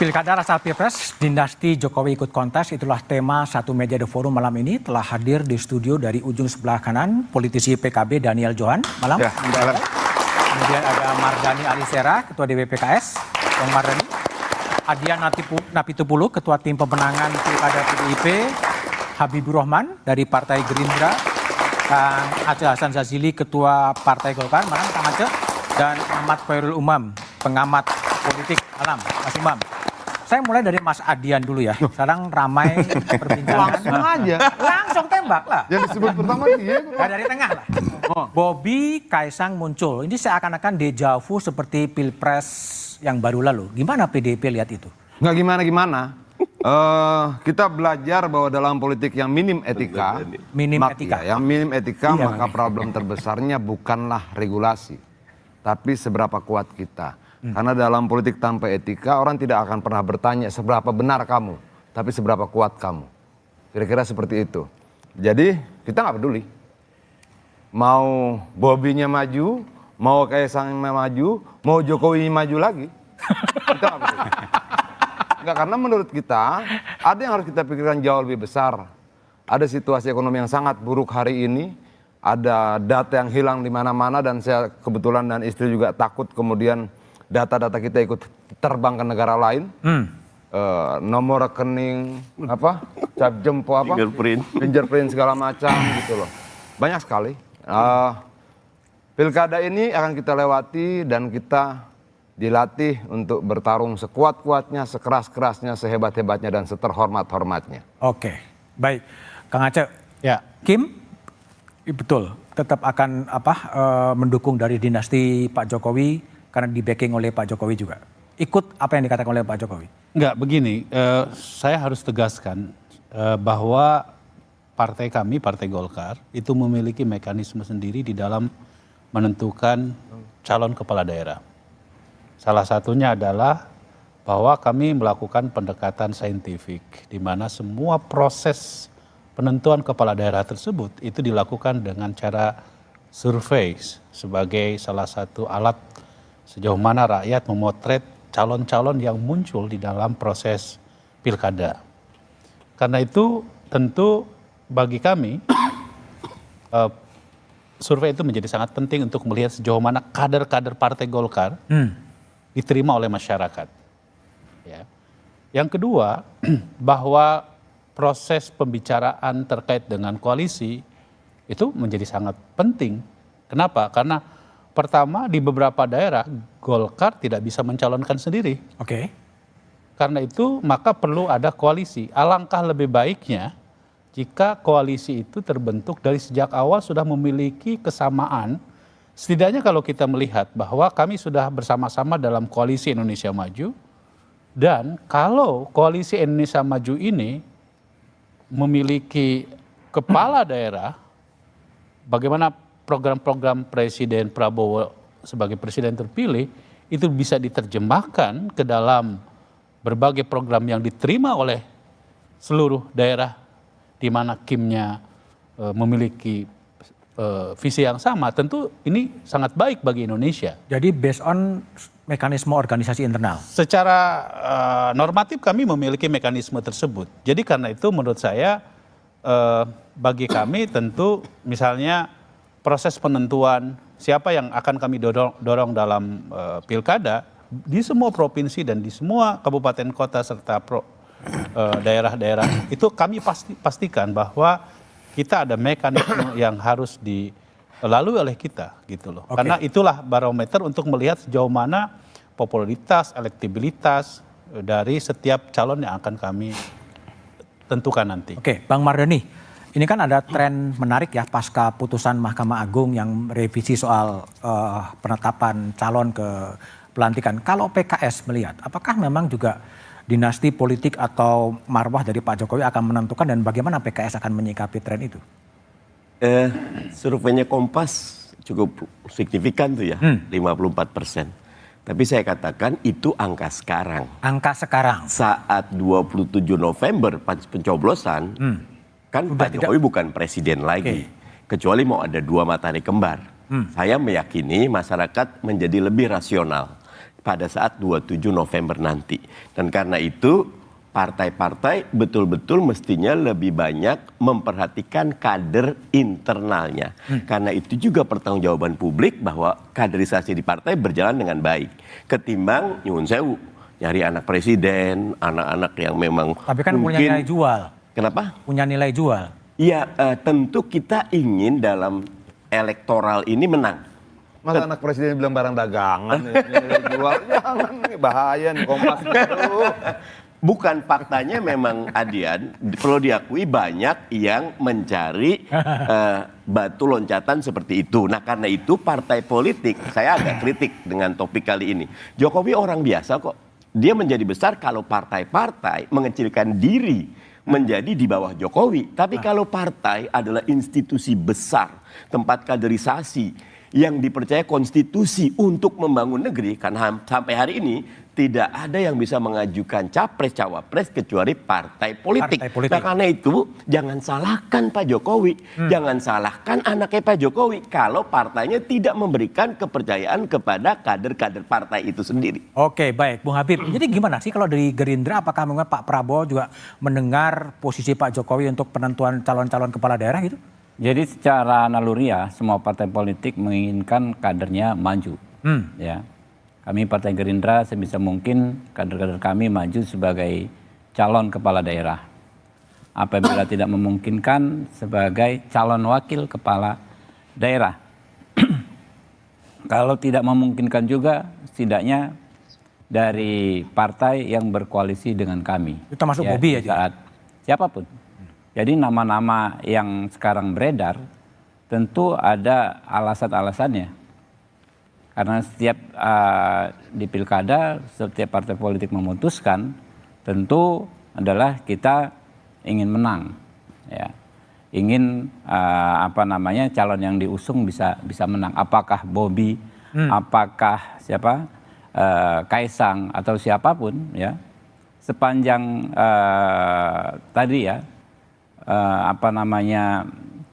Pilkada rasa Pilpres, dinasti Jokowi ikut kontes, itulah tema satu meja The Forum malam ini. Telah hadir di studio dari ujung sebelah kanan, politisi PKB Daniel Johan. Malam. Ya, malam. Kemudian ada Mardhani Alisera, Ketua DPP PKS. Bang Mardhani. Adian Napitupulu, Ketua Tim Pemenangan Pilkada PDIP. Habibur Rahman dari Partai Gerindra. Kang Aceh Hasan Zazili, Ketua Partai Golkar. Malam, Kang Aceh. Dan Ahmad Khairul Umam, pengamat politik. Malam, Mas Umam. Saya mulai dari Mas Adian dulu ya. Sekarang ramai perbincangan. Langsung aja. Langsung tembak lah. Yang disebut pertama dia. Dari tengah lah. Bobi, Kaisang muncul. Ini seakan-akan dejavu seperti Pilpres yang baru lalu. Gimana PDIP lihat itu? Nggak gimana-gimana. Kita belajar bahwa dalam politik yang minim etika. Yang minim etika, maka problem terbesarnya bukanlah regulasi. Tapi seberapa kuat kita. Karena dalam politik tanpa etika, orang tidak akan pernah bertanya seberapa benar kamu, tapi seberapa kuat kamu. Kira-kira seperti itu. Jadi kita nggak peduli. Mau Bobinya maju, mau Kaisangnya maju, mau Jokowi maju lagi. Kita nggak peduli. Nggak, karena menurut kita, ada yang harus kita pikirkan jauh lebih besar. Ada situasi ekonomi yang sangat buruk hari ini, ada data yang hilang di mana-mana, dan saya kebetulan dan istri juga takut kemudian data-data kita ikut terbang ke negara lain, nomor rekening, cap jempol, fingerprint segala macam gitu loh, banyak sekali. Pilkada ini akan kita lewati dan kita dilatih untuk bertarung sekuat-kuatnya, sekeras-kerasnya, sehebat-hebatnya dan seterhormat-hormatnya. Oke, baik, Kang Aceh. Ya, Kim, betul, tetap akan mendukung dari dinasti Pak Jokowi. Karena di backing oleh Pak Jokowi juga. Ikut apa yang dikatakan oleh Pak Jokowi? enggak begini, saya harus tegaskan bahwa partai kami, Partai Golkar, itu memiliki mekanisme sendiri di dalam menentukan calon kepala daerah. Salah satunya adalah bahwa kami melakukan pendekatan saintifik, di mana semua proses penentuan kepala daerah tersebut itu dilakukan dengan cara survei sebagai salah satu alat sejauh mana rakyat memotret calon-calon yang muncul di dalam proses pilkada. Karena itu tentu bagi kami survei itu menjadi sangat penting untuk melihat sejauh mana kader-kader Partai Golkar diterima oleh masyarakat. Ya. Yang kedua, bahwa proses pembicaraan terkait dengan koalisi itu menjadi sangat penting. Kenapa? Karena pertama, di beberapa daerah Golkar tidak bisa mencalonkan sendiri. Oke. Karena itu maka perlu ada koalisi. Alangkah lebih baiknya jika koalisi itu terbentuk dari sejak awal sudah memiliki kesamaan. Setidaknya kalau kita melihat bahwa kami sudah bersama-sama dalam koalisi Indonesia Maju. Dan kalau koalisi Indonesia Maju ini memiliki kepala daerah, bagaimana program-program Presiden Prabowo sebagai presiden terpilih itu bisa diterjemahkan ke dalam berbagai program yang diterima oleh seluruh daerah di mana Kimnya memiliki visi yang sama, tentu ini sangat baik bagi Indonesia. Jadi based on mekanisme organisasi internal? Secara normatif kami memiliki mekanisme tersebut. Jadi karena itu menurut saya bagi kami tentu misalnya proses penentuan siapa yang akan kami dorong dalam pilkada di semua provinsi dan di semua kabupaten kota serta daerah-daerah itu kami pastikan bahwa kita ada mekanisme yang harus dilalui oleh kita gitu loh. Okay. Karena itulah barometer untuk melihat sejauh mana popularitas, elektabilitas dari setiap calon yang akan kami tentukan nanti. Oke, Bang Mardhani. Ini kan ada tren menarik ya pasca putusan Mahkamah Agung yang revisi soal penetapan calon ke pelantikan. Kalau PKS melihat, apakah memang juga dinasti politik atau marwah dari Pak Jokowi akan menentukan dan bagaimana PKS akan menyikapi tren itu? Surveinya Kompas cukup signifikan tuh ya, 54%. Tapi saya katakan itu angka sekarang. Angka sekarang? Saat 27 November pencoblosan, kan Pak Jokowi bukan presiden lagi. Kecuali mau ada dua matahari kembar. Saya meyakini masyarakat menjadi lebih rasional. pada saat 27 November nanti. Dan karena itu partai-partai betul-betul mestinya lebih banyak memperhatikan kader internalnya. Karena itu juga pertanggungjawaban publik bahwa kaderisasi di partai berjalan dengan baik. Ketimbang nyuwun sewu, nyari anak presiden, anak-anak yang memang Tapi kan punya nilai jual. Kenapa? Punya nilai jual. Iya, tentu kita ingin dalam elektoral ini menang. Masa anak presiden bilang barang dagangan, nilai jual, jangan, ini bahaya nih Kompas. Bukan, faktanya memang Adian, perlu diakui banyak yang mencari batu loncatan seperti itu. Nah karena itu partai politik, saya agak kritik dengan topik kali ini. Jokowi orang biasa kok. Dia menjadi besar kalau partai-partai mengecilkan diri menjadi di bawah Jokowi. Tapi kalau partai adalah institusi besar, tempat kaderisasi yang dipercaya konstitusi untuk membangun negeri, kan sampai hari ini tidak ada yang bisa mengajukan capres-cawapres kecuali partai politik. Nah karena itu jangan salahkan Pak Jokowi, jangan salahkan anaknya Pak Jokowi kalau partainya tidak memberikan kepercayaan kepada kader-kader partai itu sendiri. Oke, baik Bung Habib. Jadi gimana sih kalau dari Gerindra, apakah memang Pak Prabowo juga mendengar posisi Pak Jokowi untuk penentuan calon-calon kepala daerah gitu? Jadi secara naluriah semua partai politik menginginkan kadernya maju. Ya. Kami Partai Gerindra sebisa mungkin kader-kader kami maju sebagai calon kepala daerah. Apabila tidak memungkinkan sebagai calon wakil kepala daerah. Kalau tidak memungkinkan juga setidaknya dari partai yang berkoalisi dengan kami. Itu termasuk Bobi ya? Saat siapapun. Jadi nama-nama yang sekarang beredar tentu ada alasan-alasannya. Karena setiap di pilkada, setiap partai politik memutuskan tentu adalah kita ingin menang. Ya. Ingin calon yang diusung bisa menang. Apakah Bobi, apakah siapa, Kaisang atau siapapun ya. Sepanjang tadi ya,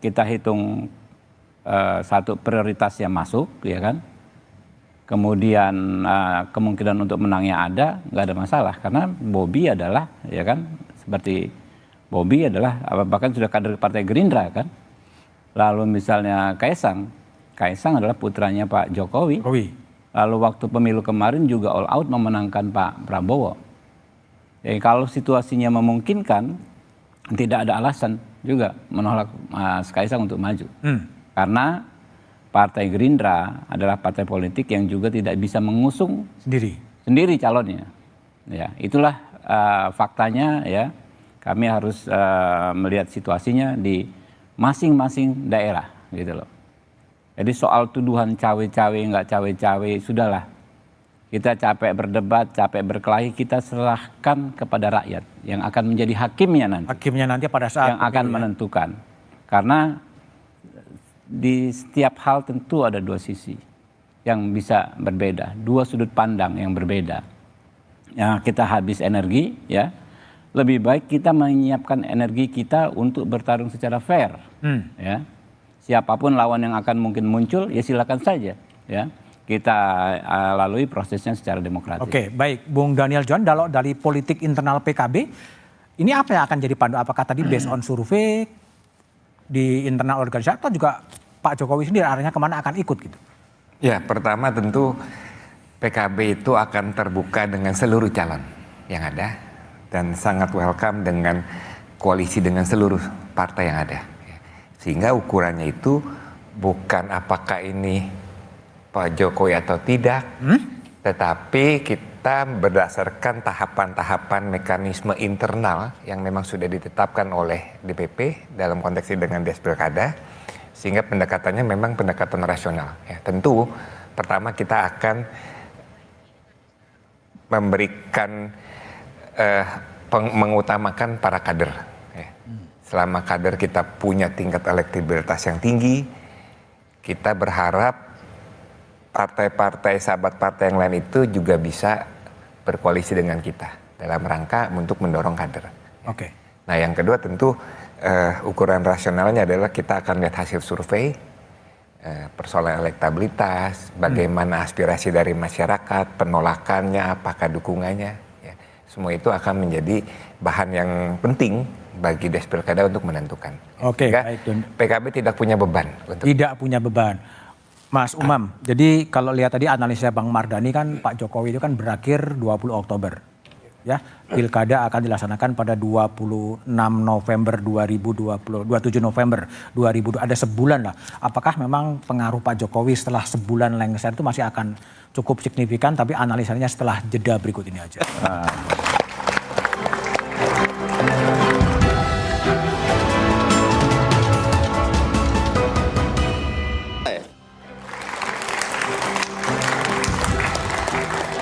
kita hitung satu prioritas yang masuk, ya kan. Kemudian kemungkinan untuk menangnya ada, nggak ada masalah karena Bobi adalah, ya kan, seperti Bobi adalah bahkan sudah kader Partai Gerindra kan. Lalu misalnya Kaisang adalah putranya Pak Jokowi. Lalu waktu pemilu kemarin juga all out memenangkan Pak Prabowo. Jadi kalau situasinya memungkinkan, tidak ada alasan juga menolak Mas Kaisang untuk maju. Karena Partai Gerindra adalah partai politik yang juga tidak bisa mengusung sendiri calonnya. Ya, itulah faktanya ya. Kami harus melihat situasinya di masing-masing daerah gitu loh. Jadi soal tuduhan cawe-cawe nggak cawe-cawe sudahlah. Kita capek berdebat, capek berkelahi, kita serahkan kepada rakyat yang akan menjadi hakimnya nanti. Hakimnya nanti pada saat yang akan menentukan. Karena di setiap hal tentu ada dua sisi yang bisa berbeda, dua sudut pandang yang berbeda. Ya, kita habis energi, ya. Lebih baik kita menyiapkan energi kita untuk bertarung secara fair, ya. Siapapun lawan yang akan mungkin muncul, ya silakan saja, ya. Kita lalui prosesnya secara demokratis. Oke, baik, Bung Daniel John, kalau dari politik internal PKB, ini apa yang akan jadi pandu? Apakah tadi based on survei di internal organisasi atau juga Pak Jokowi sendiri arahnya kemana akan ikut gitu? Ya, pertama tentu PKB itu akan terbuka dengan seluruh calon yang ada dan sangat welcome dengan koalisi dengan seluruh partai yang ada. Sehingga ukurannya itu bukan apakah ini Pak Jokowi atau tidak, tetapi kita berdasarkan tahapan-tahapan mekanisme internal yang memang sudah ditetapkan oleh DPP dalam konteks ini dengan Des Pilkada, sehingga pendekatannya memang pendekatan rasional. Ya, tentu pertama kita akan memberikan mengutamakan para kader. Ya. Selama kader kita punya tingkat elektabilitas yang tinggi, kita berharap partai-partai, sahabat partai yang lain itu juga bisa berkoalisi dengan kita dalam rangka untuk mendorong kader. Oke. Nah yang kedua tentu ukuran rasionalnya adalah kita akan lihat hasil survei, persoalan elektabilitas, bagaimana aspirasi dari masyarakat, penolakannya, apakah dukungannya, ya. Semua itu akan menjadi bahan yang penting bagi Des Pilkada untuk menentukan. Oke, Sehingga baik, Don. PKB tidak punya beban. Tidak punya beban. Mas Umam, jadi kalau lihat tadi analisnya Bang Mardhani kan Pak Jokowi itu kan berakhir 20 Oktober. Ya, Pilkada akan dilaksanakan pada 26 November 2020, 27 November 2020. Ada sebulan lah. Apakah memang pengaruh Pak Jokowi setelah sebulan lengser itu masih akan cukup signifikan, tapi analisanya setelah jeda berikut ini aja.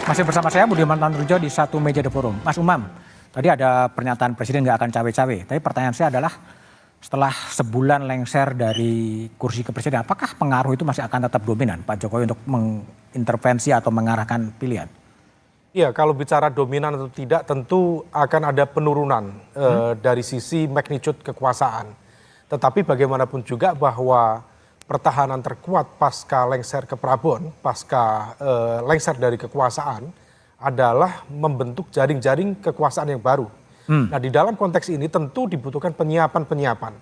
Masih bersama saya Budiman Tanrujo di Satu Meja The Forum. Mas Umam, tadi ada pernyataan Presiden nggak akan cawe-cawe. Tapi pertanyaan saya adalah setelah sebulan lengser dari kursi kepresidenan, apakah pengaruh itu masih akan tetap dominan Pak Jokowi untuk mengintervensi atau mengarahkan pilihan? Iya, kalau bicara dominan atau tidak tentu akan ada penurunan dari sisi magnitude kekuasaan. Tetapi bagaimanapun juga bahwa pertahanan terkuat pasca lengser ke Prabon, pasca lengser dari kekuasaan adalah membentuk jaring-jaring kekuasaan yang baru. Nah, di dalam konteks ini tentu dibutuhkan penyiapan-penyiapan.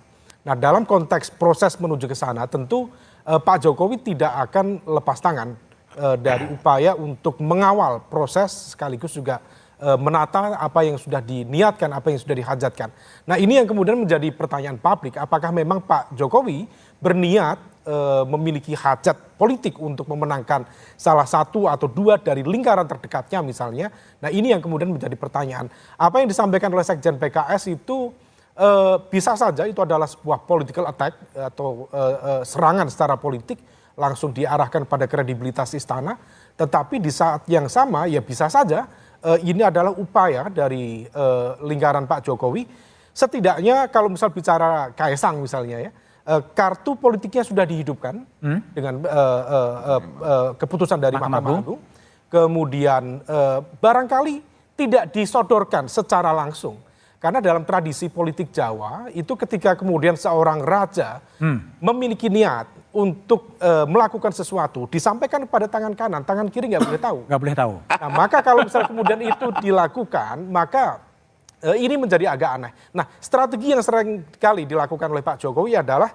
Nah, dalam konteks proses menuju ke sana tentu Pak Jokowi tidak akan lepas tangan dari upaya untuk mengawal proses sekaligus juga menata apa yang sudah diniatkan, apa yang sudah dihajatkan. Nah, ini yang kemudian menjadi pertanyaan publik, apakah memang Pak Jokowi berniat memiliki hajat politik untuk memenangkan salah satu atau dua dari lingkaran terdekatnya misalnya. Nah, ini yang kemudian menjadi pertanyaan. Apa yang disampaikan oleh Sekjen PKS itu bisa saja itu adalah sebuah political attack atau serangan secara politik langsung diarahkan pada kredibilitas istana. Tetapi di saat yang sama ya bisa saja ini adalah upaya dari lingkaran Pak Jokowi. Setidaknya kalau misal bicara Kaisang misalnya ya, kartu politiknya sudah dihidupkan dengan keputusan dari Mahkamah Agung. Kemudian barangkali tidak disodorkan secara langsung. Karena dalam tradisi politik Jawa itu ketika kemudian seorang raja memiliki niat untuk melakukan sesuatu, disampaikan pada tangan kanan, tangan kiri nggak boleh tahu. Nggak boleh tahu. Nah, maka kalau misalnya kemudian itu dilakukan, maka ini menjadi agak aneh. Nah, strategi yang sering kali dilakukan oleh Pak Jokowi adalah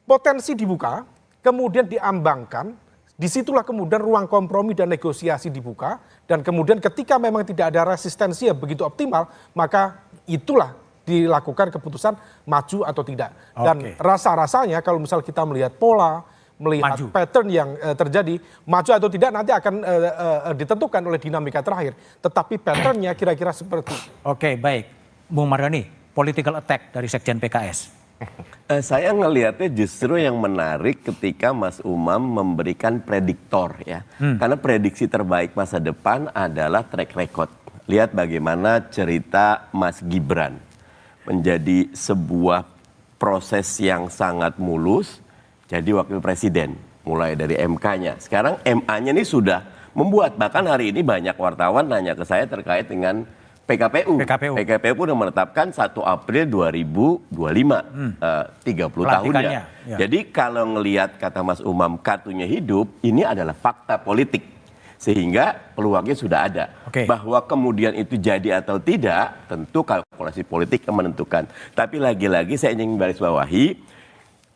potensi dibuka, kemudian diambangkan, disitulah kemudian ruang kompromi dan negosiasi dibuka, dan kemudian ketika memang tidak ada resistensi yang begitu optimal, maka itulah dilakukan keputusan maju atau tidak. Dan rasa-rasanya kalau misal kita melihat pola, melihat pattern yang terjadi, maju atau tidak nanti akan ditentukan oleh dinamika terakhir. Tetapi patternnya kira-kira seperti. Oke, baik. Bung Mardhani, political attack dari Sekjen PKS. Saya ngelihatnya justru yang menarik ketika Mas Umam memberikan prediktor ya. Karena prediksi terbaik masa depan adalah track record. Lihat bagaimana cerita Mas Gibran menjadi sebuah proses yang sangat mulus jadi wakil presiden mulai dari MK-nya. Sekarang MA-nya ini sudah membuat, bahkan hari ini banyak wartawan nanya ke saya terkait dengan PKPU. PKPU sudah menetapkan 1 April 2025, 30 tahunnya. Ya. Jadi kalau ngelihat kata Mas Umam kartunya hidup, ini adalah fakta politik. Sehingga peluangnya sudah ada. Bahwa kemudian itu jadi atau tidak, tentu kalkulasi politik yang menentukan. Tapi lagi-lagi saya ingin garis bawahi,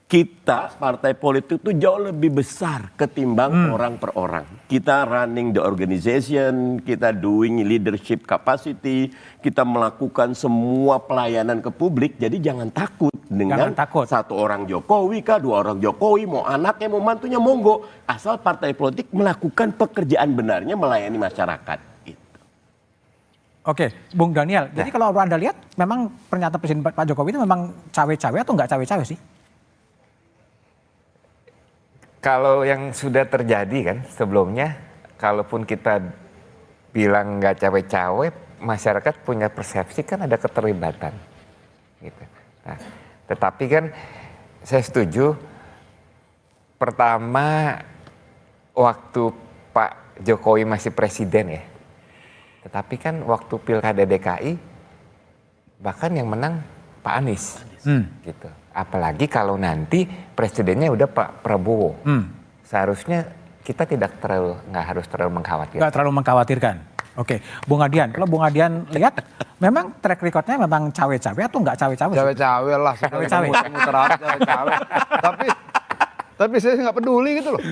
kita partai politik itu jauh lebih besar ketimbang orang per orang. Kita running the organization, kita doing leadership capacity, kita melakukan semua pelayanan ke publik. Jadi jangan takut dengan satu orang Jokowi kah, 2 orang Jokowi, mau anaknya, mau mantunya, monggo. Asal partai politik melakukan pekerjaan benarnya melayani masyarakat. Oke, Bung Daniel. Jadi kalau Anda lihat, memang pernyataan Presiden Pak Jokowi itu memang cawe-cawe atau nggak cawe-cawe sih? Kalau yang sudah terjadi kan sebelumnya, kalaupun kita bilang nggak cawe-cawe, masyarakat punya persepsi kan ada keterlibatan. Gitu. Nah, tetapi kan saya setuju, pertama waktu Pak Jokowi masih presiden ya, tetapi kan waktu Pilkada DKI, bahkan yang menang Pak Anies. Gitu. Apalagi kalau nanti presidennya udah Pak Prabowo. Seharusnya kita nggak harus terlalu mengkhawatirkan. Nggak terlalu mengkhawatirkan. Oke, Bung Adian, kalau Bung Adian lihat, memang track recordnya memang cawe-cawe atau nggak cawe-cawe? Cawe-cawe lah, Cawe-cawe. muter aja cawe-cawe. Tapi saya nggak peduli gitu loh.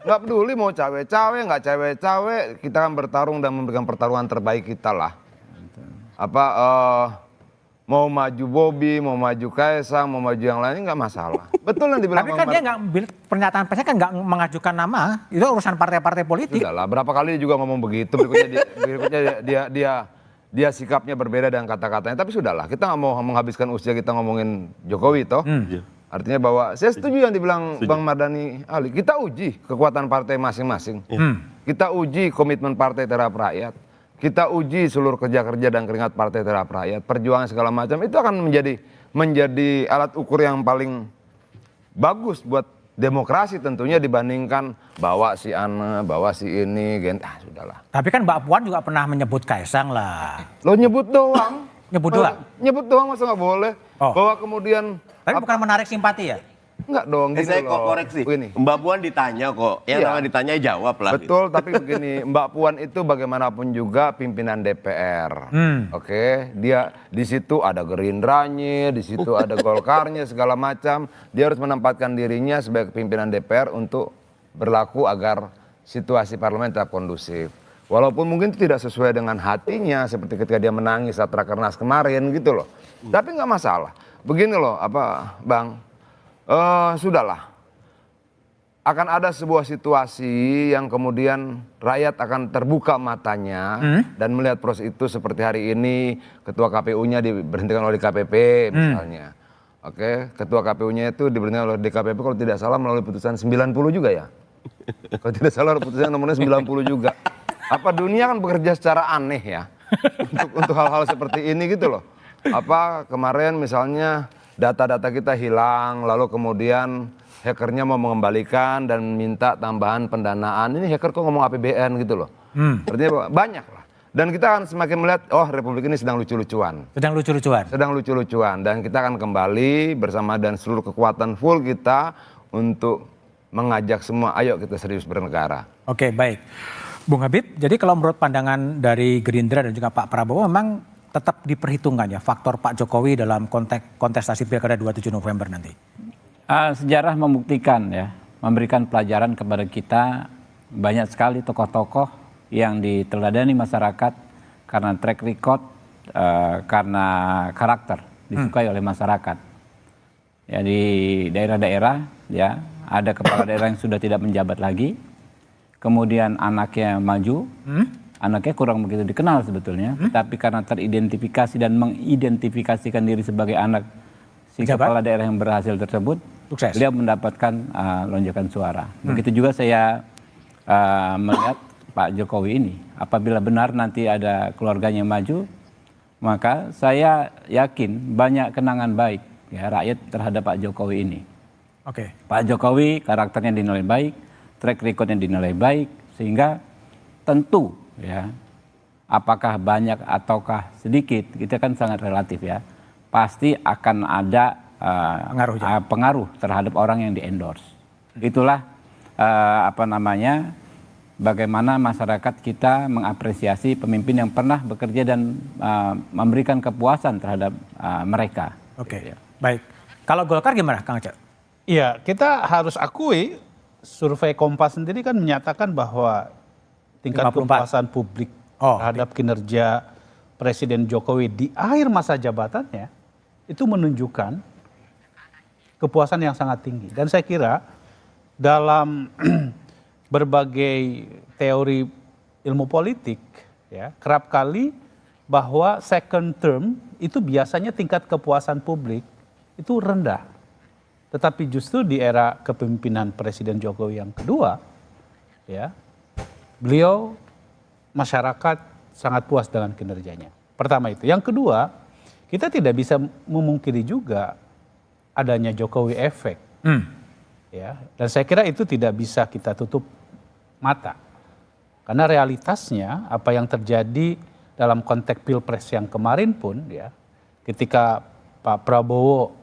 Nggak peduli mau cawe-cawe, nggak cawe-cawe, kita kan bertarung dan memberikan pertarungan terbaik kita lah. Mau maju Bobi, mau maju Kaisang, mau maju yang lain nggak masalah. Betul yang dibilang. Tapi kan dia nggak, pernyataan persnya kan nggak mengajukan nama, itu urusan partai-partai politik. Sudahlah, berapa kali dia juga ngomong begitu, berikutnya dia sikapnya berbeda dengan kata-katanya. Tapi sudahlah, kita nggak mau menghabiskan usia kita ngomongin Jokowi toh. Artinya bahwa saya setuju yang dibilang Bang Mardhani Ali. Kita uji kekuatan partai masing-masing. Kita uji komitmen partai terhadap rakyat. Kita uji seluruh kerja-kerja dan keringat partai terhadap rakyat. Perjuangan segala macam itu akan menjadi alat ukur yang paling bagus buat demokrasi tentunya dibandingkan bawa si Ana, bawa si ini, sudahlah. Tapi kan Mbak Puan juga pernah menyebut Kaisang lah. Lo nyebut doang. Nyebut doang? Nyebut doang masa nggak boleh. Oh. Bahwa kemudian Tapi bukan menarik simpati ya? enggak dong, gini Saya loh. kok koreksi. Begini. Mbak Puan ditanya kok. Yang Iya. namanya ditanya jawab lah. Betul, tapi begini, Mbak Puan itu bagaimanapun juga pimpinan DPR. Oke, dia di situ ada Gerindranya, di situ ada Golkarnya segala macam. Dia harus menempatkan dirinya sebagai pimpinan DPR untuk berlaku agar situasi parlemen tetap kondusif. Walaupun mungkin itu tidak sesuai dengan hatinya, seperti ketika dia menangis saat Rakernas kemarin gitu loh. Tapi nggak masalah. Begini loh, Bang. Sudahlah. Akan ada sebuah situasi yang kemudian rakyat akan terbuka matanya dan melihat proses itu seperti hari ini ketua KPU-nya diberhentikan oleh DKPP misalnya. Oke, ketua KPU-nya itu diberhentikan oleh DKPP kalau tidak salah melalui putusan 90 juga ya. Kalau tidak salah putusan nomornya 90 juga. Apa dunia kan bekerja secara aneh ya untuk hal-hal seperti ini gitu loh. Kemarin misalnya data-data kita hilang, lalu kemudian hackernya mau mengembalikan dan minta tambahan pendanaan. Ini hacker kok ngomong APBN gitu loh. Artinya banyak lah. Dan kita akan semakin melihat, Republik ini sedang lucu-lucuan. Sedang lucu-lucuan? Sedang lucu-lucuan. Dan kita akan kembali bersama dan seluruh kekuatan full kita untuk mengajak semua, ayo kita serius bernegara. Oke, baik. Bung Habib, jadi kalau menurut pandangan dari Gerindra dan juga Pak Prabowo memang tetap diperhitungkan ya faktor Pak Jokowi dalam kontestasi Pilkada 27 November nanti? Sejarah membuktikan ya, memberikan pelajaran kepada kita banyak sekali tokoh-tokoh yang diteladani masyarakat karena track record, karena karakter disukai oleh masyarakat. Ya di daerah-daerah ya ada kepala daerah yang sudah tidak menjabat lagi, kemudian anaknya maju. Anaknya kurang begitu dikenal sebetulnya, tapi karena teridentifikasi dan mengidentifikasikan diri sebagai anak si kepala daerah yang berhasil tersebut, sukses. Beliau mendapatkan lonjakan suara. Begitu juga saya melihat Pak Jokowi ini, apabila benar nanti ada keluarganya maju, maka saya yakin banyak kenangan baik ya rakyat terhadap Pak Jokowi ini. Oke. Pak Jokowi karakternya dinilai baik, track recordnya dinilai baik, sehingga tentu ya, apakah banyak ataukah sedikit, kita kan sangat relatif ya. Pasti akan ada pengaruh terhadap orang yang di-endorse. Itulah bagaimana masyarakat kita mengapresiasi pemimpin yang pernah bekerja dan memberikan kepuasan terhadap mereka. Oke, baik. Kalau Golkar gimana, Kang Aceh? Iya, kita harus akui survei Kompas sendiri kan menyatakan bahwa tingkat 54. kepuasan publik terhadap kinerja Presiden Jokowi di akhir masa jabatannya itu menunjukkan kepuasan yang sangat tinggi. Dan saya kira dalam berbagai teori ilmu politik ya, kerap kali bahwa second term itu biasanya tingkat kepuasan publik itu rendah. Tetapi justru di era kepemimpinan Presiden Jokowi yang kedua ya, beliau masyarakat sangat puas dengan kinerjanya. Pertama itu. Yang kedua, kita tidak bisa memungkiri juga adanya Jokowi efek. Ya, dan saya kira itu tidak bisa kita tutup mata. Karena realitasnya apa yang terjadi dalam konteks Pilpres yang kemarin pun ya, ketika Pak Prabowo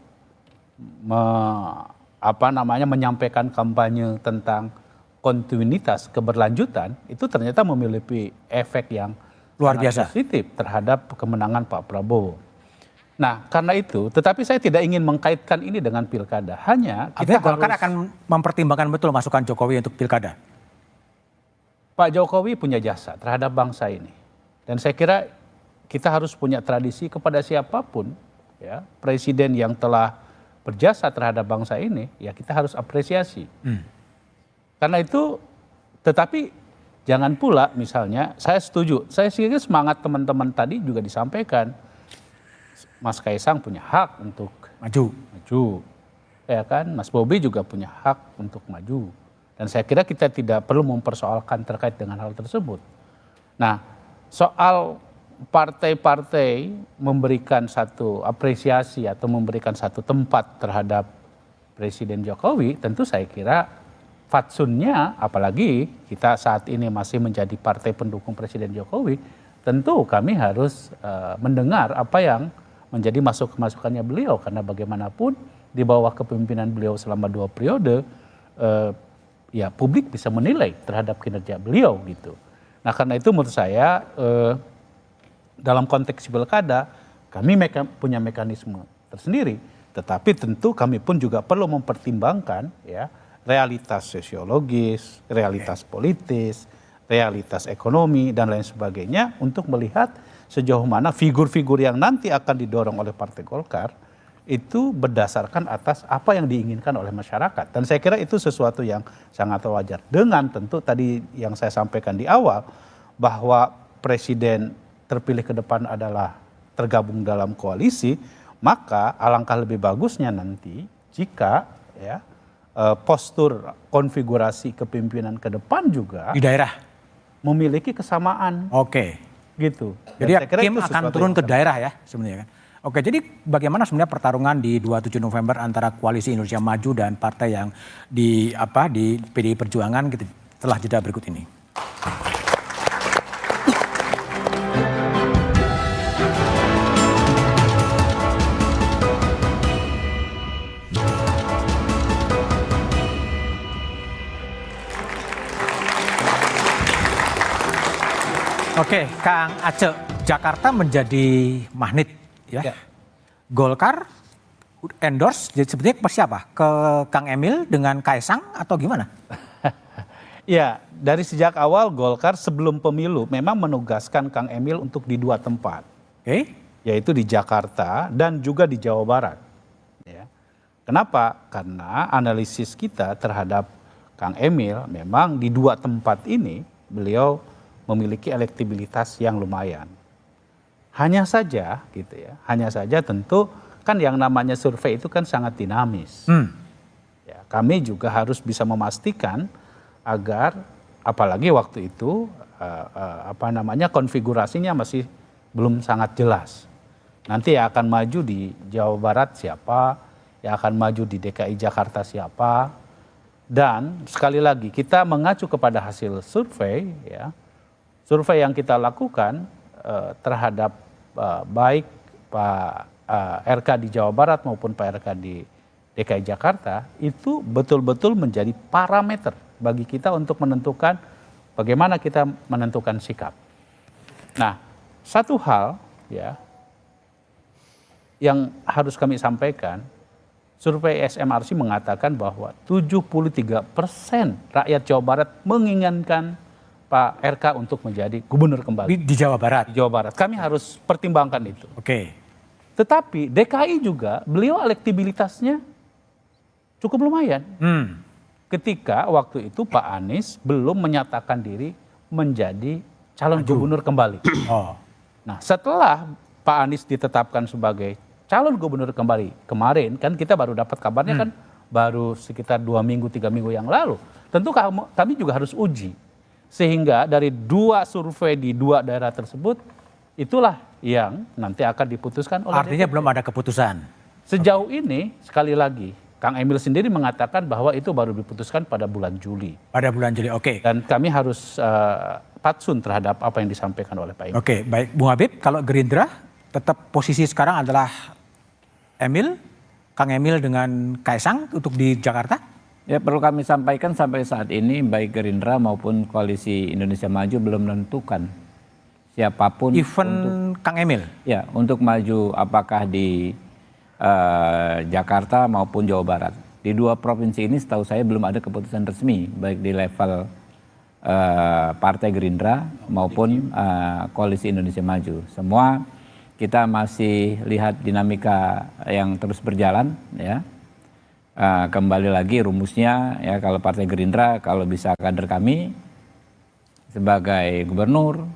menyampaikan kampanye tentang kontinuitas keberlanjutan itu ternyata memiliki efek yang Luar sangat biasa. positif terhadap kemenangan Pak Prabowo. Nah, karena itu, tetapi saya tidak ingin mengkaitkan ini dengan pilkada. Hanya Artinya kita Golkar harus, akan mempertimbangkan betul masukan Jokowi untuk pilkada. Pak Jokowi punya jasa terhadap bangsa ini. Dan saya kira kita harus punya tradisi kepada siapapun, ya, presiden yang telah berjasa terhadap bangsa ini, ya kita harus apresiasi. Karena itu, tetapi jangan pula misalnya, saya setuju, saya kira semangat teman-teman tadi juga disampaikan. Mas Kaisang punya hak untuk maju, ya kan? Mas Bobi juga punya hak untuk maju. Dan saya kira kita tidak perlu mempersoalkan terkait dengan hal tersebut. Nah, soal partai-partai memberikan satu apresiasi atau memberikan satu tempat terhadap Presiden Jokowi, tentu saya kira fatsunnya, apalagi kita saat ini masih menjadi partai pendukung Presiden Jokowi, tentu kami harus mendengar apa yang menjadi masukannya beliau, karena bagaimanapun di bawah kepemimpinan beliau selama 2 periode, ya publik bisa menilai terhadap kinerja beliau gitu. Nah karena itu menurut saya dalam konteks pilkada kami punya mekanisme tersendiri, tetapi tentu kami pun juga perlu mempertimbangkan ya realitas sosiologis, realitas politis, realitas ekonomi dan lain sebagainya untuk melihat sejauh mana figur-figur yang nanti akan didorong oleh Partai Golkar itu berdasarkan atas apa yang diinginkan oleh masyarakat. Dan saya kira itu sesuatu yang sangat wajar. Dengan tentu tadi yang saya sampaikan di awal, bahwa presiden terpilih ke depan adalah tergabung dalam koalisi, maka alangkah lebih bagusnya nanti jika ya postur konfigurasi kepemimpinan ke depan juga Di daerah. memiliki kesamaan. Oke. Gitu. Jadi Dan saya kira Kim itu akan sesuatu turun yang ke daerah ya sebenarnya kan. Oke, jadi bagaimana sebenarnya pertarungan di 27 November antara Koalisi Indonesia Maju dan partai yang di PDI Perjuangan gitu, setelah jeda berikut ini. Oke, Kang Aceh, Jakarta menjadi magnet ya. Golkar endorse jadi sebetulnya ke siapa? Ke Kang Emil dengan Kaisang atau gimana? Ya, dari sejak awal Golkar sebelum pemilu memang menugaskan Kang Emil untuk di 2 tempat. Oke. Yaitu di Jakarta dan juga di Jawa Barat. Ya. Kenapa? Karena analisis kita terhadap Kang Emil memang di 2 tempat ini beliau memiliki elektabilitas yang lumayan. Hanya saja gitu ya, hanya saja tentu kan yang namanya survei itu kan sangat dinamis. Ya, kami juga harus bisa memastikan agar apalagi waktu itu konfigurasinya masih belum sangat jelas. Nanti yang akan maju di Jawa Barat siapa, yang akan maju di DKI Jakarta siapa. Dan sekali lagi kita mengacu kepada hasil survei ya. Survei yang kita lakukan terhadap baik Pak RK di Jawa Barat maupun Pak RK di DKI Jakarta itu betul-betul menjadi parameter bagi kita untuk menentukan bagaimana kita menentukan sikap. Nah, satu hal ya yang harus kami sampaikan, survei SMRC mengatakan bahwa 73% rakyat Jawa Barat menginginkan Pak RK untuk menjadi gubernur kembali. Di Jawa Barat. Di Jawa Barat. Kami harus pertimbangkan itu. Oke. Tetapi DKI juga beliau elektabilitasnya cukup lumayan. Ketika waktu itu Pak Anies belum menyatakan diri menjadi calon gubernur kembali. Nah setelah Pak Anies ditetapkan sebagai calon gubernur kembali kemarin, kan kita baru dapat kabarnya kan baru sekitar 2 minggu 3 minggu yang lalu. Tentu kami juga harus uji. Sehingga dari 2 survei di 2 daerah tersebut, itulah yang nanti akan diputuskan oleh Artinya DPP. belum ada keputusan. Sejauh ini, sekali lagi, Kang Emil sendiri mengatakan bahwa itu baru diputuskan pada bulan Juli. Pada bulan Juli, oke. Dan kami harus patsun terhadap apa yang disampaikan oleh Pak Emil. Oke, baik. Bung Habib, kalau Gerindra tetap posisi sekarang adalah Emil Kang Emil dengan Kaisang untuk di Jakarta? Ya perlu kami sampaikan sampai saat ini baik Gerindra maupun Koalisi Indonesia Maju belum menentukan siapapun Even Kang Emil? Ya, untuk maju apakah di Jakarta maupun Jawa Barat. Di 2 provinsi ini setahu saya belum ada keputusan resmi baik di level Partai Gerindra maupun Koalisi Indonesia Maju. Semua kita masih lihat dinamika yang terus berjalan ya. Kembali lagi rumusnya ya, kalau Partai Gerindra kalau bisa kader kami sebagai gubernur,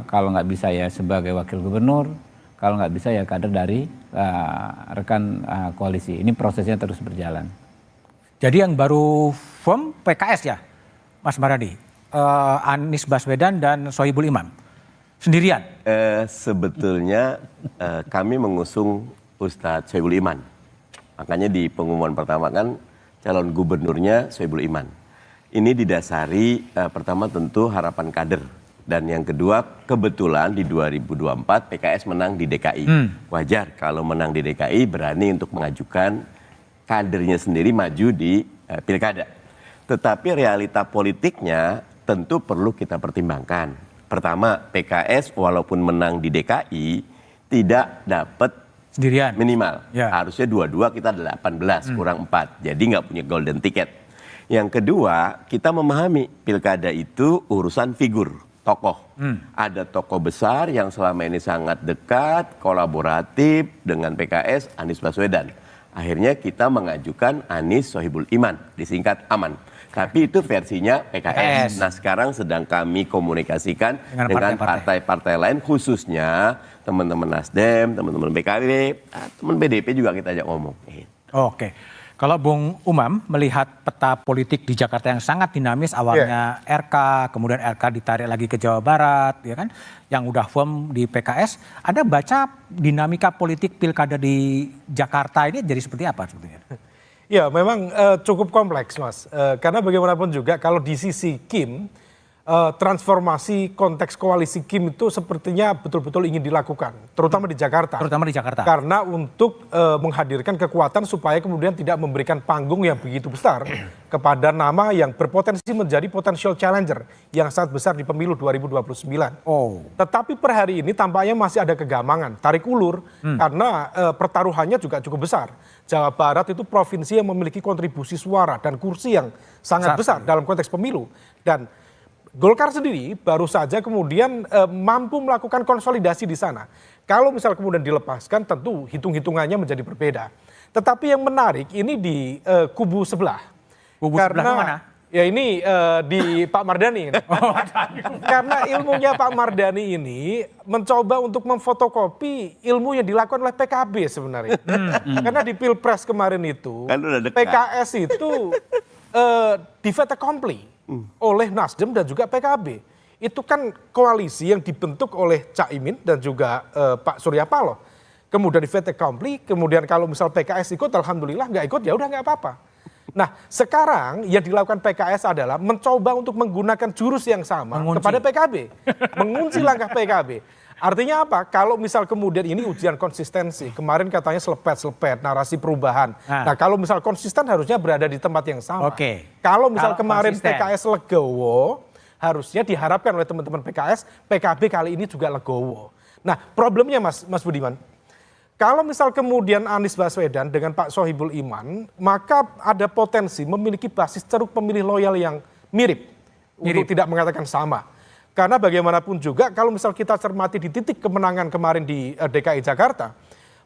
kalau nggak bisa ya sebagai wakil gubernur, kalau nggak bisa ya kader dari rekan koalisi. Ini prosesnya terus berjalan. Jadi yang baru firm PKS ya, Mas Mardhani, Anies Baswedan dan Sohibul Iman sendirian? Sebetulnya kami mengusung Ustadz Sohibul Iman. Makanya di pengumuman pertama kan calon gubernurnya Sohibul Iman. Ini didasari pertama tentu harapan kader. Dan yang kedua kebetulan di 2024 PKS menang di DKI. Wajar kalau menang di DKI berani untuk mengajukan kadernya sendiri maju di pilkada. Tetapi realita politiknya tentu perlu kita pertimbangkan. Pertama PKS walaupun menang di DKI tidak dapat Sendirian? Minimal. Ya. Harusnya 22 kita 18 kurang 4. Jadi nggak punya golden ticket. Yang kedua kita memahami pilkada itu urusan figur, tokoh. Ada tokoh besar yang selama ini sangat dekat, kolaboratif dengan PKS, Anies Baswedan. Akhirnya kita mengajukan Anies Sohibul Iman, disingkat AMAN. Tapi itu versinya PKS. Nah sekarang sedang kami komunikasikan dengan partai-partai lain, khususnya teman-teman Nasdem, teman-teman PKB, teman PDP juga kita ajak ngomong. Oke, kalau Bung Umam melihat peta politik di Jakarta yang sangat dinamis, awalnya RK, kemudian RK ditarik lagi ke Jawa Barat, ya kan, yang udah firm di PKS, Anda baca dinamika politik pilkada di Jakarta ini jadi seperti apa sebetulnya? Ya memang cukup kompleks Mas, karena bagaimanapun juga kalau di sisi Kim, transformasi konteks koalisi Kim itu sepertinya betul-betul ingin dilakukan, terutama di Jakarta. Terutama di Jakarta. Karena untuk menghadirkan kekuatan supaya kemudian tidak memberikan panggung yang begitu besar kepada nama yang berpotensi menjadi potential challenger yang sangat besar di pemilu 2029. Tetapi per hari ini tampaknya masih ada kegamangan, tarik ulur, karena pertaruhannya juga cukup besar. Jawa Barat itu provinsi yang memiliki kontribusi suara dan kursi yang sangat besar dalam konteks pemilu. Dan Golkar sendiri baru saja kemudian mampu melakukan konsolidasi di sana. Kalau misal kemudian dilepaskan tentu hitung-hitungannya menjadi berbeda. Tetapi yang menarik ini di kubu sebelah. Kubu sebelah mana? Ya ini di Pak Mardhani. Karena ilmunya Pak Mardhani ini mencoba untuk memfotokopi ilmu yang dilakukan oleh PKB sebenarnya. Karena di Pilpres kemarin itu PKS itu di fait accompli oleh Nasdem dan juga PKB. Itu kan koalisi yang dibentuk oleh Cak Imin dan juga Pak Surya Paloh. Kemudian di fait accompli, kemudian kalau misal PKS ikut, alhamdulillah, nggak ikut ya udah nggak apa-apa. Nah sekarang yang dilakukan PKS adalah mencoba untuk menggunakan jurus yang sama kepada PKB. Mengunci langkah PKB. Artinya apa? Kalau misal kemudian ini ujian konsistensi, kemarin katanya selepet-selepet, narasi perubahan. Nah kalau misal konsisten harusnya berada di tempat yang sama. Kalau misal kemarin PKS legowo, harusnya diharapkan oleh teman-teman PKS, PKB kali ini juga legowo. Nah problemnya Mas Budiman, kalau misal kemudian Anies Baswedan dengan Pak Sohibul Iman, maka ada potensi memiliki basis ceruk pemilih loyal yang mirip. Untuk tidak mengatakan sama. Karena bagaimanapun juga kalau misal kita cermati di titik kemenangan kemarin di DKI Jakarta,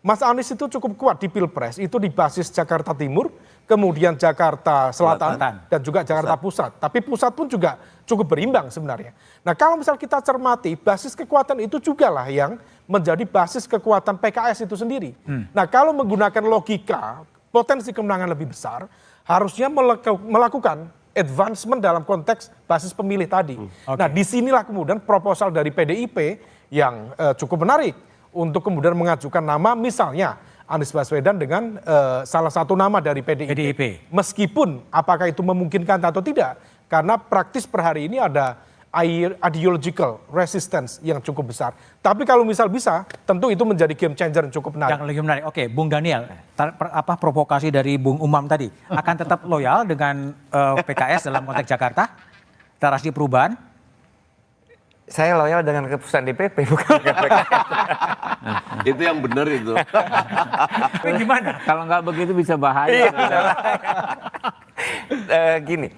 Mas Anies itu cukup kuat di Pilpres, itu di basis Jakarta Timur, kemudian Jakarta Selatan, dan juga Jakarta Pusat. Tapi pusat pun juga cukup berimbang sebenarnya. Nah kalau misal kita cermati, basis kekuatan itu juga lah yang menjadi basis kekuatan PKS itu sendiri. Nah kalau menggunakan logika, potensi kemenangan lebih besar, harusnya melakukan advancement dalam konteks basis pemilih tadi. Nah disinilah kemudian proposal dari PDIP yang cukup menarik untuk kemudian mengajukan nama misalnya Anies Baswedan dengan salah satu nama dari PDIP. Meskipun apakah itu memungkinkan atau tidak, karena praktis per hari ini ada ideological resistance yang cukup besar. Tapi kalau misal bisa, tentu itu menjadi game changer yang cukup menarik. Yang lebih menarik. Oke, Bung Daniel, provokasi dari Bung Umam tadi akan tetap loyal dengan PKS dalam konteks Jakarta, narasi perubahan. Saya loyal dengan keputusan DPP, bukan dengan PKS. Itu yang benar itu. Tapi gimana? Kalau nggak begitu bisa bahaya. Gini,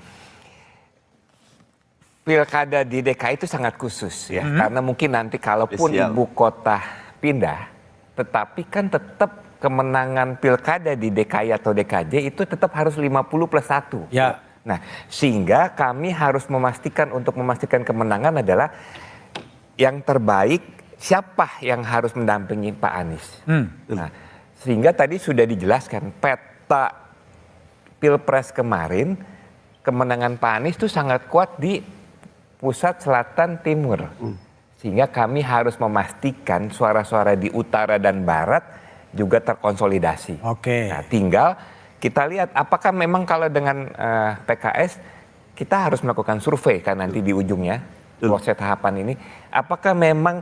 pilkada di DKI itu sangat khusus ya, karena mungkin nanti kalaupun Spesial. ibu kota pindah, tetapi kan tetap kemenangan pilkada di DKI atau DKJ itu tetap harus 50+1. Ya. Nah, sehingga kami harus untuk memastikan kemenangan adalah yang terbaik siapa yang harus mendampingi Pak Anies. Nah, sehingga tadi sudah dijelaskan peta Pilpres kemarin kemenangan Pak Anies itu sangat kuat di pusat selatan timur. Sehingga kami harus memastikan suara-suara di utara dan barat juga terkonsolidasi. Oke. Nah, tinggal kita lihat apakah memang kalau dengan PKS kita harus melakukan survei kan nanti di ujungnya proses tahapan ini. Apakah memang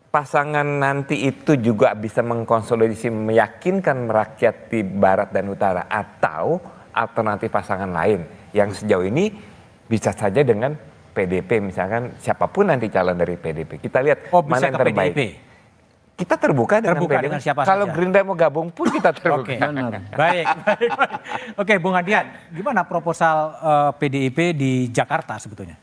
pasangan nanti itu juga bisa mengkonsolidasi meyakinkan rakyat di barat dan utara atau alternatif pasangan lain yang sejauh ini bisa saja dengan PDP misalkan siapapun nanti calon dari PDP. Kita lihat mana yang terbaik. PDIP. Kita terbuka dengan Terbuka PDIP. dengan siapa Kalau saja. Gerindra mau gabung pun kita terbuka. Oke, baik. Oke, Bung Adian, gimana proposal PDIP di Jakarta sebetulnya?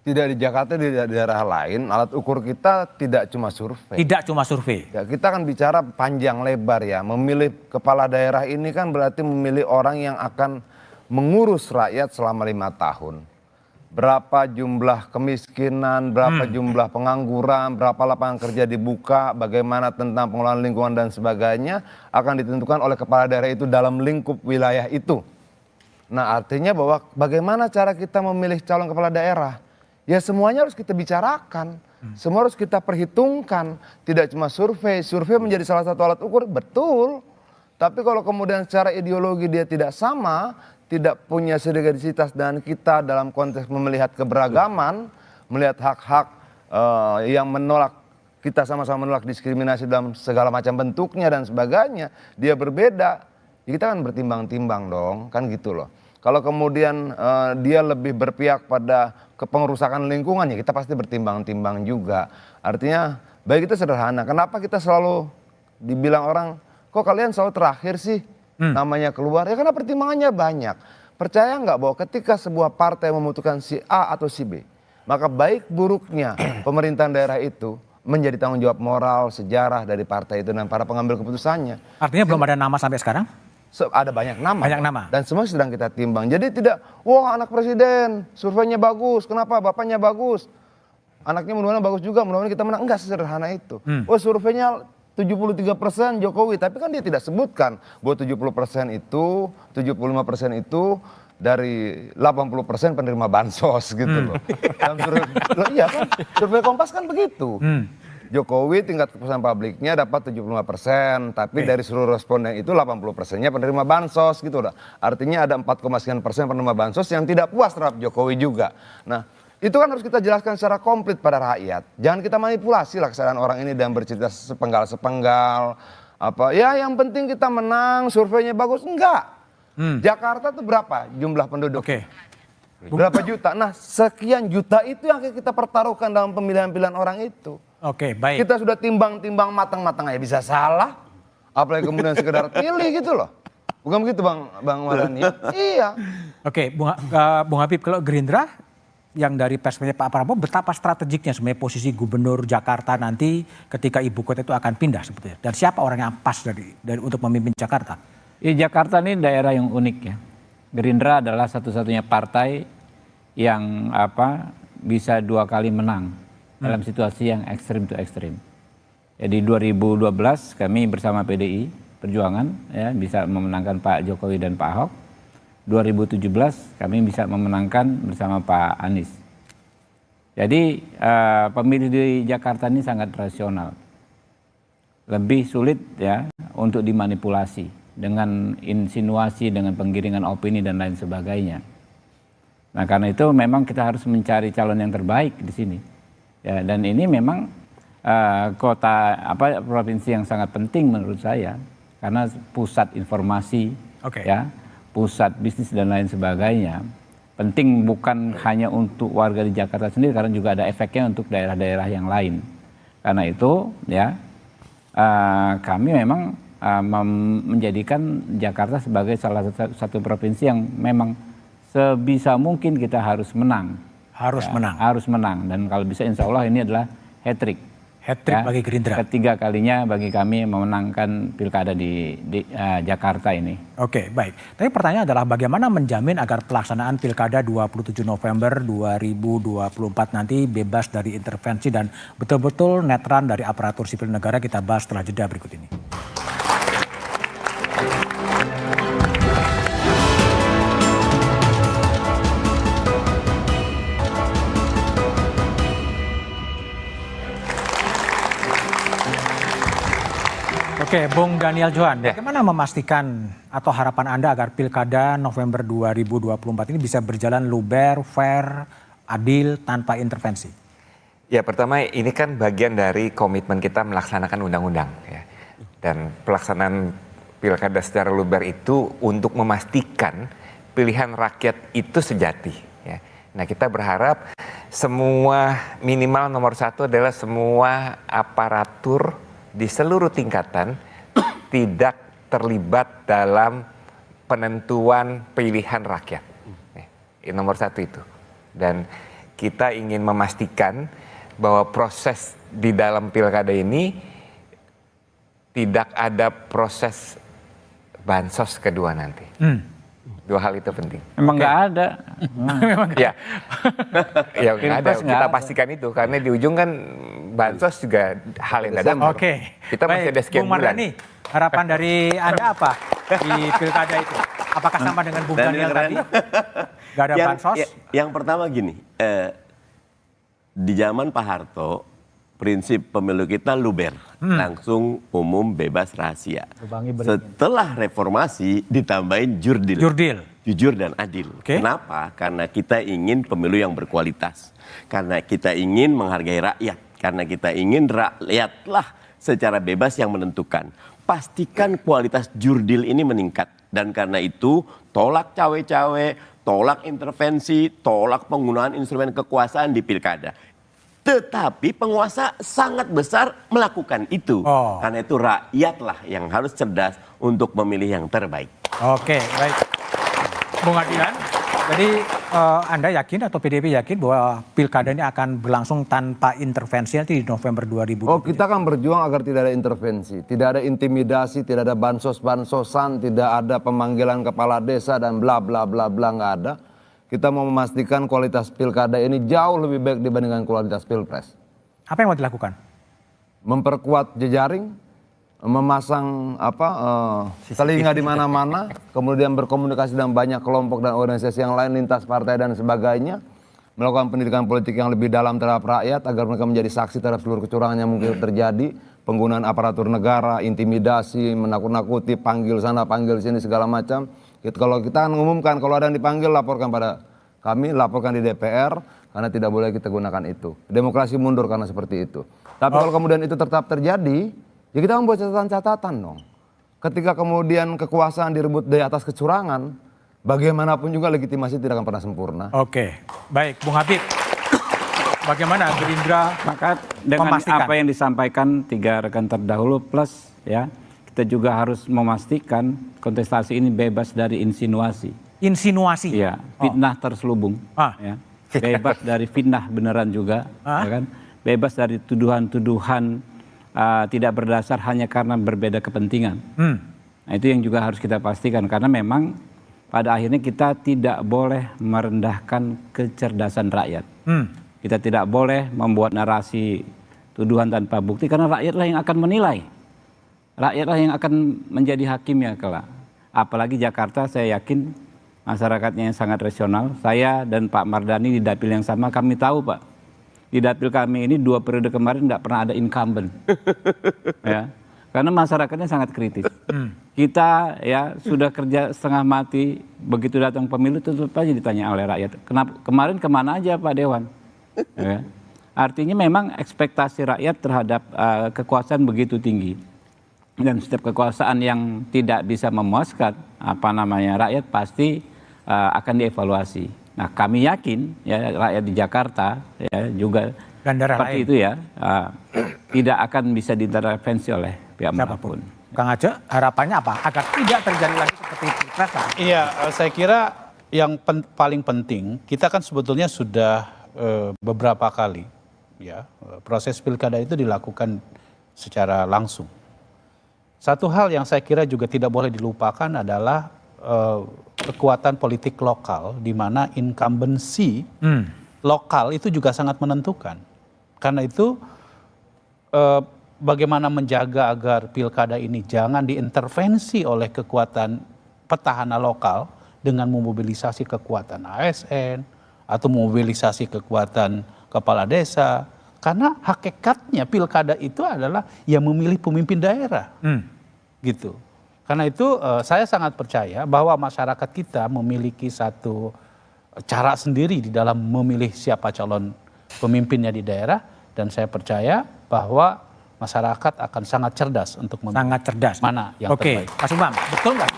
Tidak di Jakarta, di daerah lain, alat ukur kita tidak cuma survei. Tidak cuma survei. Ya, kita kan bicara panjang lebar ya. Memilih kepala daerah ini kan berarti memilih orang yang akan mengurus rakyat selama 5 tahun. Berapa jumlah kemiskinan, berapa jumlah pengangguran, berapa lapangan kerja dibuka, bagaimana tentang pengelolaan lingkungan dan sebagainya akan ditentukan oleh kepala daerah itu dalam lingkup wilayah itu. Nah, artinya bahwa bagaimana cara kita memilih calon kepala daerah? Ya semuanya harus kita bicarakan, semua harus kita perhitungkan, tidak cuma survei. Survei menjadi salah satu alat ukur, betul. Tapi kalau kemudian secara ideologi dia tidak sama, tidak punya sinergisitas dengan kita dalam konteks melihat keberagaman, melihat hak-hak yang menolak, kita sama-sama menolak diskriminasi dalam segala macam bentuknya dan sebagainya, dia berbeda, ya kita kan bertimbang-timbang dong, kan gitu loh. Kalau kemudian dia lebih berpihak pada kepengerusakan lingkungan, ya kita pasti bertimbang-timbang juga. Artinya baik itu sederhana, kenapa kita selalu dibilang orang, kok kalian selalu terakhir sih? Namanya keluar, ya karena pertimbangannya banyak. Percaya nggak bahwa ketika sebuah partai memutuskan si A atau si B, maka baik buruknya pemerintahan daerah itu menjadi tanggung jawab moral, sejarah dari partai itu dan para pengambil keputusannya. Artinya belum ada nama sampai sekarang? Ada banyak nama. Banyak nama. Dan semua sedang kita timbang. Jadi tidak, wah anak presiden, surveinya bagus, kenapa bapaknya bagus? Anaknya mudah-mudahan bagus juga, mudah-mudahan kita menang. Enggak sesederhana itu. Oh surveinya 73% Jokowi, tapi kan dia tidak sebutkan bahwa 70% itu, 75% itu dari 80% penerima bansos gitu loh. Dalam iya kan, survei Kompas kan begitu. Jokowi tingkat kepuasan publiknya dapat 75%, tapi dari seluruh responden itu 80%-nya penerima bansos gitu loh. Artinya ada 4,sekian persen penerima bansos yang tidak puas terhadap Jokowi juga. Nah, itu kan harus kita jelaskan secara komplit pada rakyat. Jangan kita manipulasi lah kesadaran orang ini dan bercerita sepenggal-sepenggal. Apa ya yang penting kita menang, surveinya bagus. Enggak. Jakarta tuh berapa jumlah penduduk? Oke. Berapa juta? Nah, sekian juta itu yang kita pertaruhkan dalam pemilihan-pilihan orang itu. Oke, baik. Kita sudah timbang-timbang matang-matang aja bisa salah. Apalagi kemudian sekedar pilih gitu loh. Bukan begitu Bang Mardhani? Iya. Oke, Bung Habib, kalau Gerindra yang dari perspektif Pak Prabowo betapa strategiknya sebenarnya posisi gubernur Jakarta nanti ketika ibu kota itu akan pindah sebetulnya. Dan siapa orang yang pas dari untuk memimpin Jakarta? Ya, Jakarta ini daerah yang unik ya. Gerindra adalah satu-satunya partai yang bisa 2 kali menang dalam situasi yang ekstrim to ekstrim. Jadi 2012 kami bersama PDI Perjuangan ya bisa memenangkan Pak Jokowi dan Pak Ahok. 2017 kami bisa memenangkan bersama Pak Anies. Jadi pemilih di Jakarta ini sangat rasional. Lebih sulit ya untuk dimanipulasi dengan insinuasi, dengan penggiringan opini dan lain sebagainya. Nah karena itu memang kita harus mencari calon yang terbaik di sini. Ya, dan ini memang provinsi yang sangat penting menurut saya karena pusat informasi, ya, pusat bisnis dan lain sebagainya. Penting bukan hanya untuk warga di Jakarta sendiri karena juga ada efeknya untuk daerah-daerah yang lain. Karena itu ya kami memang menjadikan Jakarta sebagai salah satu provinsi yang memang sebisa mungkin kita harus menang. Harus ya, menang. Harus menang dan kalau bisa insya Allah ini adalah hat-trick. Hat-trick bagi Gerindra. Ketiga kalinya bagi kami memenangkan pilkada di Jakarta ini. Oke, baik. Tapi pertanyaan adalah bagaimana menjamin agar pelaksanaan pilkada 27 November 2024 nanti bebas dari intervensi dan betul-betul netral dari aparatur sipil negara. Kita bahas setelah jeda berikut ini. Oke, Bung Daniel Johan, bagaimana memastikan atau harapan Anda agar pilkada November 2024 ini bisa berjalan luber, fair, adil, tanpa intervensi? Ya pertama ini kan bagian dari komitmen kita melaksanakan undang-undang. Ya. Dan pelaksanaan pilkada secara luber itu untuk memastikan pilihan rakyat itu sejati. Ya. Nah kita berharap semua minimal nomor satu adalah semua aparatur di seluruh tingkatan tidak terlibat dalam penentuan pilihan rakyat. Nomor satu itu. Dan kita ingin memastikan bahwa proses di dalam pilkada ini tidak ada proses bansos kedua nanti. Dua hal itu penting. Memang nggak ada. Ya, ya nggak ada. Kita pastikan itu karena di ujung kan bansos juga hal yang dadakan. Oke. Kita masih ada sekian Bung bulan. Mardhani, harapan dari Anda apa di pilkada itu? Apakah sama dengan Bung Daniel tadi? Gak ada bansos? Yang pertama gini, di zaman Pak Harto, prinsip pemilu kita luber, langsung umum bebas rahasia. Setelah reformasi ditambahin jurdil. Jujur dan adil. Kenapa? Karena kita ingin pemilu yang berkualitas. Karena kita ingin menghargai rakyat. Karena kita ingin rakyatlah secara bebas yang menentukan. Pastikan kualitas jurdil ini meningkat. Dan karena itu tolak cawe-cawe, tolak intervensi, tolak penggunaan instrumen kekuasaan di pilkada. Tetapi penguasa sangat besar melakukan itu. Karena itu rakyatlah yang harus cerdas untuk memilih yang terbaik. Oke, baik. Bung Adian, jadi Anda yakin atau PDIP yakin bahwa pilkada ini akan berlangsung tanpa intervensi nanti di November 2020? Oh, kita akan berjuang agar tidak ada intervensi, tidak ada intimidasi, tidak ada bansos-bansosan, tidak ada pemanggilan kepala desa dan bla bla bla bla, nggak ada. Kita mau memastikan kualitas pilkada ini jauh lebih baik dibandingkan kualitas pilpres. Apa yang mau dilakukan? Memperkuat jejaring, memasang telinga di mana-mana, kemudian berkomunikasi dengan banyak kelompok dan organisasi yang lain, lintas partai dan sebagainya, melakukan pendidikan politik yang lebih dalam terhadap rakyat agar mereka menjadi saksi terhadap seluruh kecurangan yang mungkin terjadi, penggunaan aparatur negara, intimidasi, menakut-nakuti, panggil sana, panggil sini segala macam. Kalau kita akan mengumumkan, kalau ada yang dipanggil laporkan pada kami, laporkan di DPR, karena tidak boleh kita gunakan itu. Demokrasi mundur karena seperti itu. Tapi kalau kemudian itu tetap terjadi, ya kita membuat catatan-catatan dong. Ketika kemudian kekuasaan direbut dari atas kecurangan, bagaimanapun juga legitimasi tidak akan pernah sempurna. Oke, baik Bung Habib. Bagaimana Gerindra maka dengan memastikan? Apa yang disampaikan tiga rekan terdahulu plus ya, kita juga harus memastikan kontestasi ini bebas dari insinuasi. Insinuasi? Iya, fitnah terselubung. Ya. Bebas dari fitnah beneran juga, ya kan? Bebas dari tuduhan-tuduhan tidak berdasar hanya karena berbeda kepentingan. Nah, itu yang juga harus kita pastikan karena memang pada akhirnya kita tidak boleh merendahkan kecerdasan rakyat. Kita tidak boleh membuat narasi tuduhan tanpa bukti karena rakyatlah yang akan menilai. Rakyatlah yang akan menjadi hakimnya kelak. Apalagi Jakarta, saya yakin masyarakatnya yang sangat rasional. Saya dan Pak Mardhani di dapil yang sama, kami tahu Pak. Di dapil kami ini 2 periode kemarin tidak pernah ada incumbent. Ya. Karena masyarakatnya sangat kritis. Kita ya sudah kerja setengah mati, begitu datang pemilu tetap aja ditanya oleh rakyat. Kenapa kemarin kemana aja Pak Dewan? Ya. Artinya memang ekspektasi rakyat terhadap kekuasaan begitu tinggi. Dan setiap kekuasaan yang tidak bisa memuaskan rakyat pasti akan dievaluasi. Nah, kami yakin ya rakyat di Jakarta ya juga Dan daerah seperti lain. itu ya tidak akan bisa diintervensi oleh pihak manapun. Kang Aceh, harapannya apa? Agar tidak terjadi lagi seperti Pilpres. Iya, saya kira yang paling penting, kita kan sebetulnya sudah beberapa kali ya proses pilkada itu dilakukan secara langsung. Satu hal yang saya kira juga tidak boleh dilupakan adalah kekuatan politik lokal, di mana incumbency lokal itu juga sangat menentukan. Karena itu bagaimana menjaga agar pilkada ini jangan diintervensi oleh kekuatan petahana lokal dengan memobilisasi kekuatan ASN atau mobilisasi kekuatan kepala desa. Karena hakikatnya pilkada itu adalah yang memilih pemimpin daerah. Gitu. Karena itu saya sangat percaya bahwa masyarakat kita memiliki satu cara sendiri di dalam memilih siapa calon pemimpinnya di daerah, dan saya percaya bahwa masyarakat akan sangat cerdas untuk memilih Sangat cerdas. mana yang Oke, terbaik. Mas Umam, betul nggak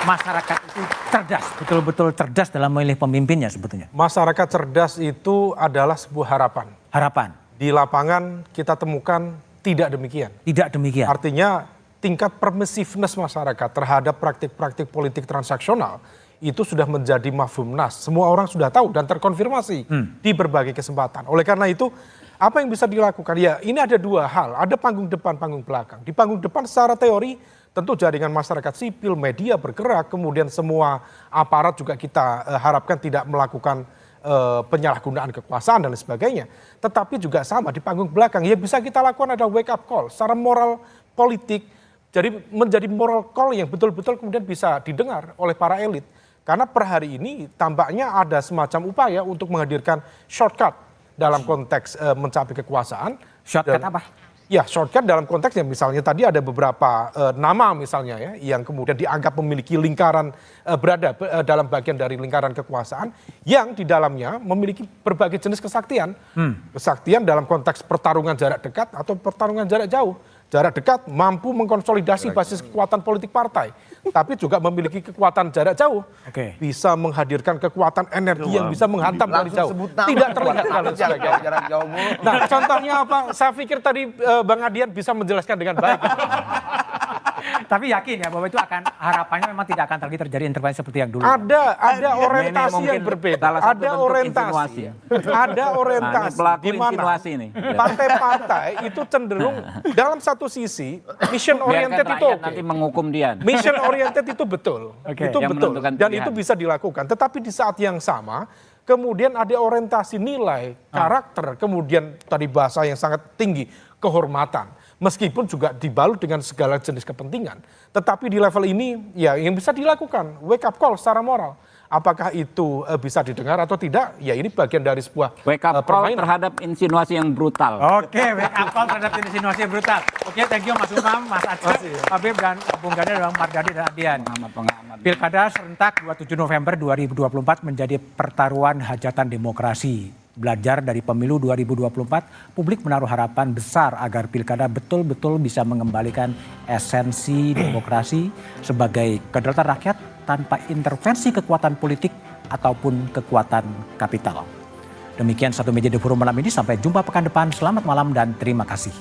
masyarakat itu cerdas, betul-betul cerdas dalam memilih pemimpinnya sebetulnya? Masyarakat cerdas itu adalah sebuah harapan. Harapan, Di lapangan kita temukan tidak demikian. tidak demikian. Artinya tingkat permissiveness masyarakat terhadap praktik-praktik politik transaksional itu sudah menjadi mafhum nas. Semua orang sudah tahu dan terkonfirmasi di berbagai kesempatan. Oleh karena itu, apa yang bisa dilakukan? Ya, ini ada dua hal. Ada panggung depan, panggung belakang. Di panggung depan secara teori, tentu jaringan masyarakat sipil, media bergerak, kemudian semua aparat juga kita harapkan tidak melakukan penyalahgunaan kekuasaan dan lain sebagainya. Tetapi juga sama di panggung belakang, yang bisa kita lakukan adalah wake up call secara moral politik. Jadi menjadi moral call yang betul-betul kemudian bisa didengar oleh para elit. Karena per hari ini tampaknya ada semacam upaya untuk menghadirkan shortcut dalam konteks mencapai kekuasaan. Shortcut Dan- apa? Ya, shortcut dalam konteks yang misalnya tadi ada beberapa nama misalnya ya, yang kemudian dianggap memiliki lingkaran berada dalam bagian dari lingkaran kekuasaan yang di dalamnya memiliki berbagai jenis kesaktian. Kesaktian dalam konteks pertarungan jarak dekat atau pertarungan jarak jauh. Jarak dekat mampu mengkonsolidasi basis kekuatan politik partai, tapi juga memiliki kekuatan jarak jauh. Oke. Bisa menghadirkan kekuatan energi yang bisa menghantam dari jauh. Tidak terlihat dan lain sebagainya. jarak jauh mulu. Nah, contohnya apa? Saya pikir tadi Bang Adian bisa menjelaskan dengan baik. Tapi yakin ya bahwa itu akan, harapannya memang tidak akan lagi terjadi intervensi seperti yang dulu. Ada orientasi mungkin yang berbeda. salah satu Ada bentuk orientasi. insinuasi ya. Ada Nah, orientasi ini pelaku di mana insinuasi nih. partai-partai itu cenderung dalam satu sisi mission Biarkan oriented itu rakyat oke. nanti menghukum dia. Mission oriented itu betul. Oke. Itu Yang betul. menentukan Dan pilihan. itu bisa dilakukan. Tetapi di saat yang sama kemudian ada orientasi nilai, karakter, kemudian tadi bahasa yang sangat tinggi, kehormatan. Meskipun juga dibalut dengan segala jenis kepentingan. Tetapi di level ini ya yang bisa dilakukan wake up call secara moral. Apakah itu bisa didengar atau tidak? Ya ini bagian dari sebuah Wake up call permainan. terhadap insinuasi yang brutal. Oke, wake up call terhadap insinuasi brutal. Oke, thank you Mas Umam, Mas Aceh, Habib dan Bung Ganda dan Mardani dan Adian. Pengamat. Pilkada serentak 27 November 2024 menjadi pertaruhan hajatan demokrasi. Belajar dari pemilu 2024, publik menaruh harapan besar agar pilkada betul-betul bisa mengembalikan esensi demokrasi sebagai kedaulatan rakyat tanpa intervensi kekuatan politik ataupun kekuatan kapital. Demikian Satu Meja The Forum malam ini, sampai jumpa pekan depan. Selamat malam dan terima kasih.